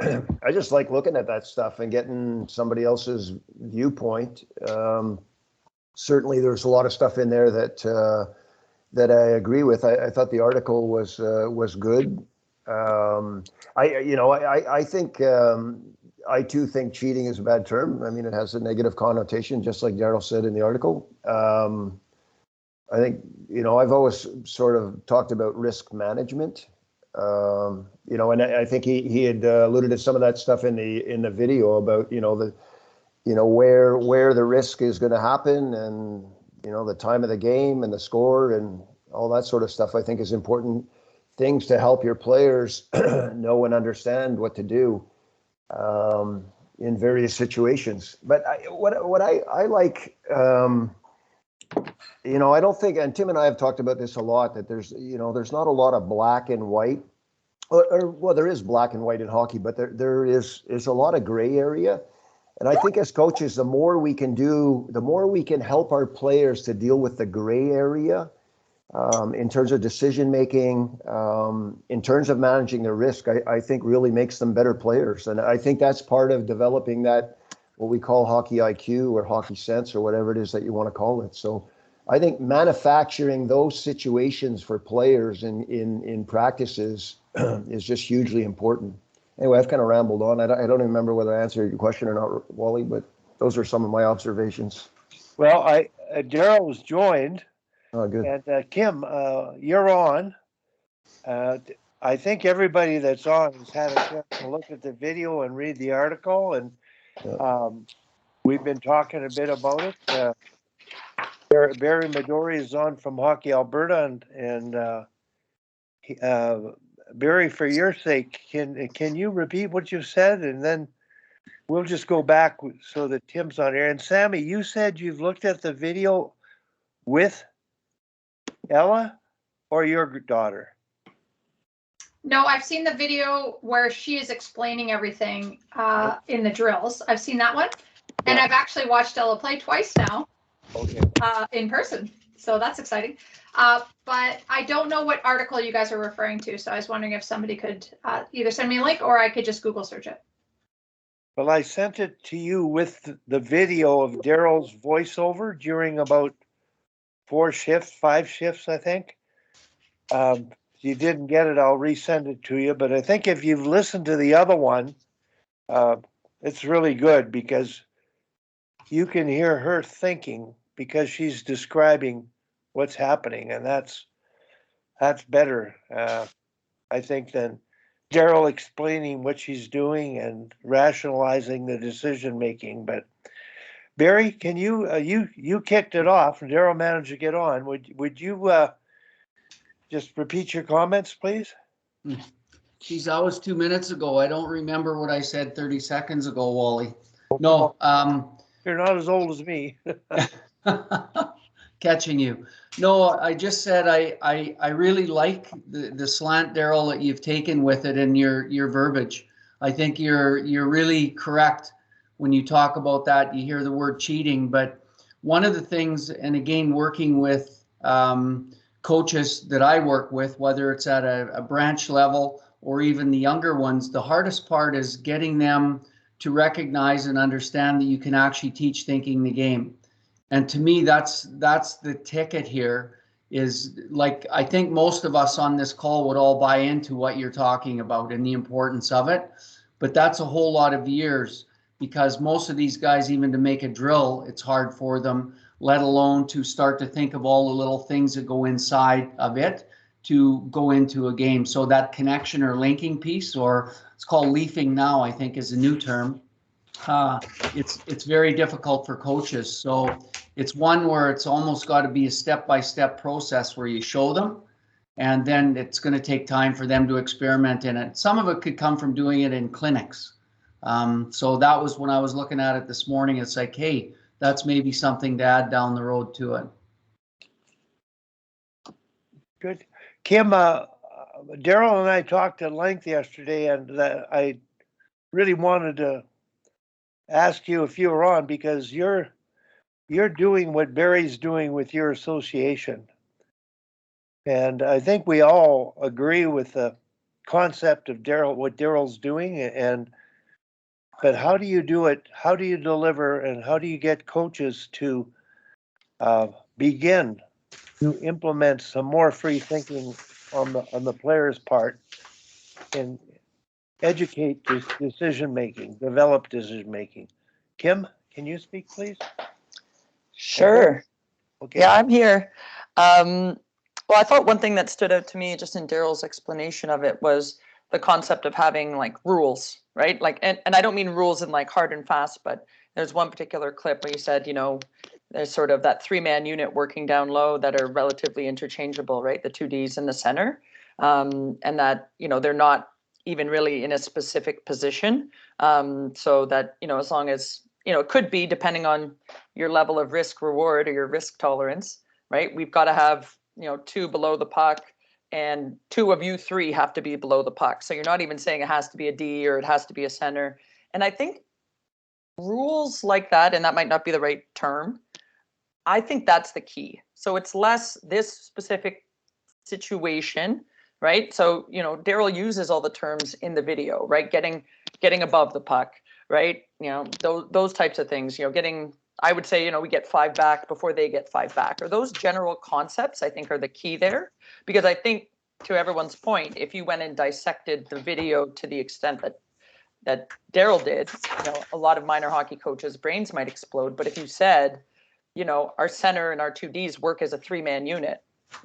I just like looking at that stuff and getting somebody else's viewpoint. Certainly, there's a lot of stuff in there that I agree with. I thought the article was good. I think I too think cheating is a bad term. I mean, it has a negative connotation, just like Darryl said in the article. I think, I've always sort of talked about risk management. And I think he had alluded to some of that stuff in the video about, where the risk is going to happen, and, the time of the game and the score and all that sort of stuff, I think is important things to help your players know and understand what to do in various situations. But what I like, I don't think, and Tim and I have talked about this a lot, that there's not a lot of black and white, well, there is black and white in hockey, but there is a lot of gray area. And I think as coaches, the more we can do, the more we can help our players to deal with the gray area in terms of decision making, in terms of managing the risk, I think really makes them better players. And I think that's part of developing that, what we call hockey IQ or hockey sense or whatever it is that you want to call it. So I think manufacturing those situations for players in practices is just hugely important. Anyway, I've kind of rambled on. I don't even remember whether I answered your question or not, Wally, but those are some of my observations. Well, Darryl was joined. Oh, good. And Kim, you're on. I think everybody that's on has had a chance to look at the video and read the article, and we've been talking a bit about it. Barry Midori is on from Hockey Alberta, and Barry, for your sake, can you repeat what you said, and then we'll just go back so that Tim's on here. And Sammy, you said you've looked at the video with Ella or your daughter? No, I've seen the video where she is explaining everything in the drills. I've seen that one, and I've actually watched Ella play twice now. Okay. In person, so that's exciting. But I don't know what article you guys are referring to, so I was wondering if somebody could either send me a link or I could just Google search it. Well, I sent it to you with the video of Darryl's voiceover during about 5 shifts, I think. If you didn't get it, I'll resend it to you. But I think if you've listened to the other one, it's really good because you can hear her thinking because she's describing what's happening, and that's better, I think, than Darryl explaining what she's doing and rationalizing the decision making. But Barry, can you kicked it off, and Darryl managed to get on. Would you just repeat your comments, please? Geez, that was 2 minutes ago. I don't remember what I said 30 seconds ago, Wally. No. You're not as old as me. Catching you. No, I just said I really like the slant, Darryl, that you've taken with it and your verbiage. I think you're really correct when you talk about that. You hear the word cheating, but one of the things, and again, working with coaches that I work with, whether it's at a branch level or even the younger ones, the hardest part is getting them to recognize and understand that you can actually teach thinking the game. And to me, that's the ticket here, is like, I think most of us on this call would all buy into what you're talking about and the importance of it. But that's a whole lot of years, because most of these guys, even to make a drill, it's hard for them, let alone to start to think of all the little things that go inside of it to go into a game. So that connection or linking piece, or it's called leafing now, I think is a new term. It's very difficult for coaches. So it's one where it's almost got to be a step-by-step process where you show them, and then it's going to take time for them to experiment in it. Some of it could come from doing it in clinics. So that was when I was looking at it this morning. It's like, hey, that's maybe something to add down the road to it. Good. Kim, Darryl and I talked at length yesterday, and I really wanted to ask you if you were on, because you're doing what Barry's doing with your association. And I think we all agree with the concept of what Darryl's doing, but how do you do it? How do you deliver, and how do you get coaches to begin to implement some more free thinking on the player's part and educate this decision making, develop decision making? Kim, can you speak, please? Sure. Okay. Yeah, I'm here. Well, I thought one thing that stood out to me just in Darryl's explanation of it was the concept of having like rules, right? Like, and I don't mean rules in like hard and fast, but there's one particular clip where you said, you know, there's sort of that 3-man unit working down low that are relatively interchangeable, right? The 2Ds in the center. And that, you know, they're not even really in a specific position. So that, you know, as long as, you know, it could be depending on your level of risk reward or your risk tolerance, right? We've got to have, you know, 2 below the puck and 2 of you 3 have to be below the puck. So you're not even saying it has to be a D or it has to be a center. And I think rules like that, and that might not be the right term, I think that's the key. So it's less this specific situation, right? So, you know, Darryl uses all the terms in the video, right? Getting above the puck, right? You know, those types of things, you know, getting, I would say, you know, we get 5 back before they get 5 back, or those general concepts, I think are the key there. Because I think to everyone's point, if you went and dissected the video to the extent that Darryl did, you know, a lot of minor hockey coaches' brains might explode. But if you said, you know, our center and our 2Ds work as a 3-man unit,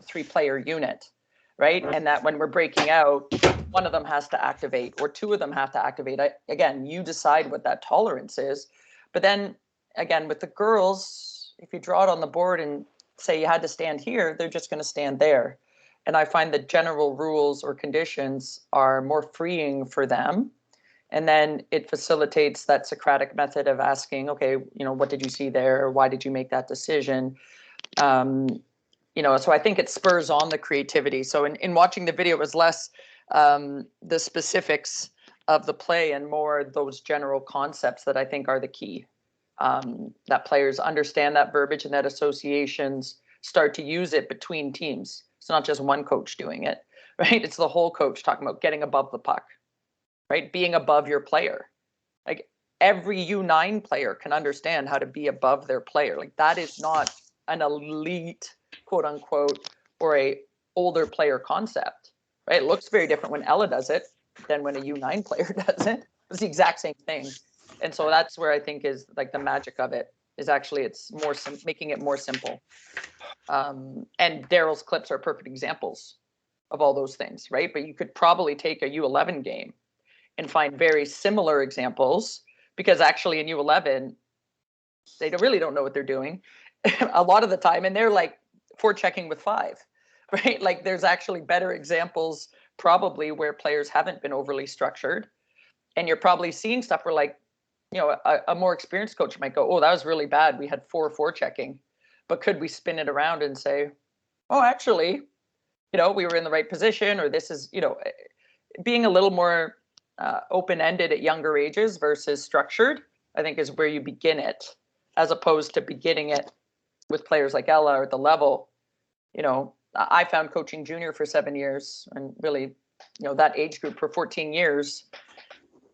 3-player unit, right? And that when we're breaking out, one of them has to activate or 2 of them have to activate. Again, you decide what that tolerance is. But then again, with the girls, if you draw it on the board and say you had to stand here, they're just going to stand there. And I find the general rules or conditions are more freeing for them. And then it facilitates that Socratic method of asking, okay, you know, what did you see there? Or why did you make that decision? You know, so I think it spurs on the creativity. So in watching the video, it was less the specifics of the play and more those general concepts that I think are the key. That players understand that verbiage and that associations start to use it between teams. It's not just one coach doing it, right? It's the whole coach talking about getting above the puck, right? Being above your player. Like every U9 player can understand how to be above their player. Like that is not an elite, quote unquote, or a older player concept, right? It looks very different when Ella does it than when a U9 player does it. It's the exact same thing. And so that's where I think is like the magic of it is actually it's more making it more simple. And Darryl's clips are perfect examples of all those things, right? But you could probably take a U11 game and find very similar examples because actually in U11, they really don't know what they're doing a lot of the time. And they're like forechecking with 5, right? Like there's actually better examples probably where players haven't been overly structured. And you're probably seeing stuff where like, you know, a more experienced coach might go, oh, that was really bad. We had 4 forechecking. But could we spin it around and say, oh, actually, you know, we were in the right position, or this is, you know, being a little more open-ended at younger ages versus structured, I think is where you begin it, as opposed to beginning it with players like Ella or at the level. You know, I found coaching junior for 7 years and really, you know, that age group for 14 years,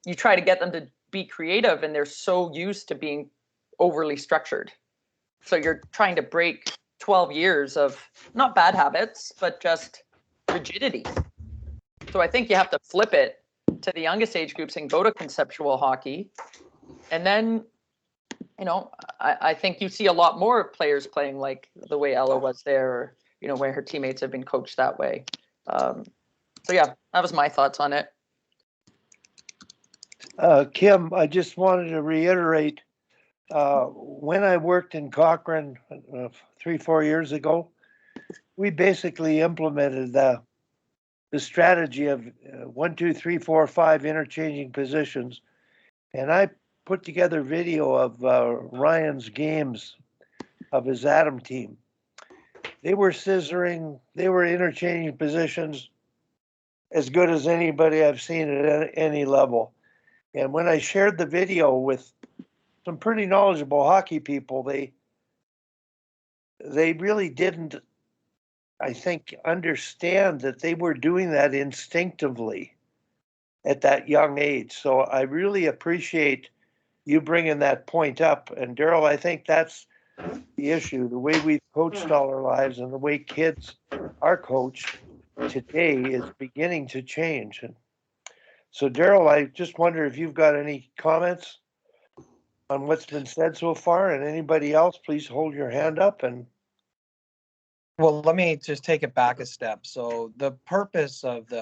you try to get them to be creative and they're so used to being overly structured. So you're trying to break 12 years of not bad habits, but just rigidity. So I think you have to flip it to the youngest age groups and go to conceptual hockey. And then, you know, I think you see a lot more players playing like the way Ella was there, or, you know, where her teammates have been coached that way. So yeah, that was my thoughts on it. Kim, I just wanted to reiterate, when I worked in Cochrane 3-4 years ago, we basically implemented the strategy of 1, 2, 3, 4, 5 interchanging positions. And I put together video of Ryan's games of his Atom team. They were scissoring, they were interchanging positions as good as anybody I've seen at any level. And when I shared the video with some pretty knowledgeable hockey people, they really didn't, I think, understand that they were doing that instinctively. at that young age. So I really appreciate you bringing that point up. And Darryl, I think that's the issue. The way we've coached all our lives and the way kids are coached today is beginning to change. And so, Darryl, I just wonder if you've got any comments on what's been said so far, and anybody else, please hold your hand up. And Well, let me just take it back a step. So the purpose of the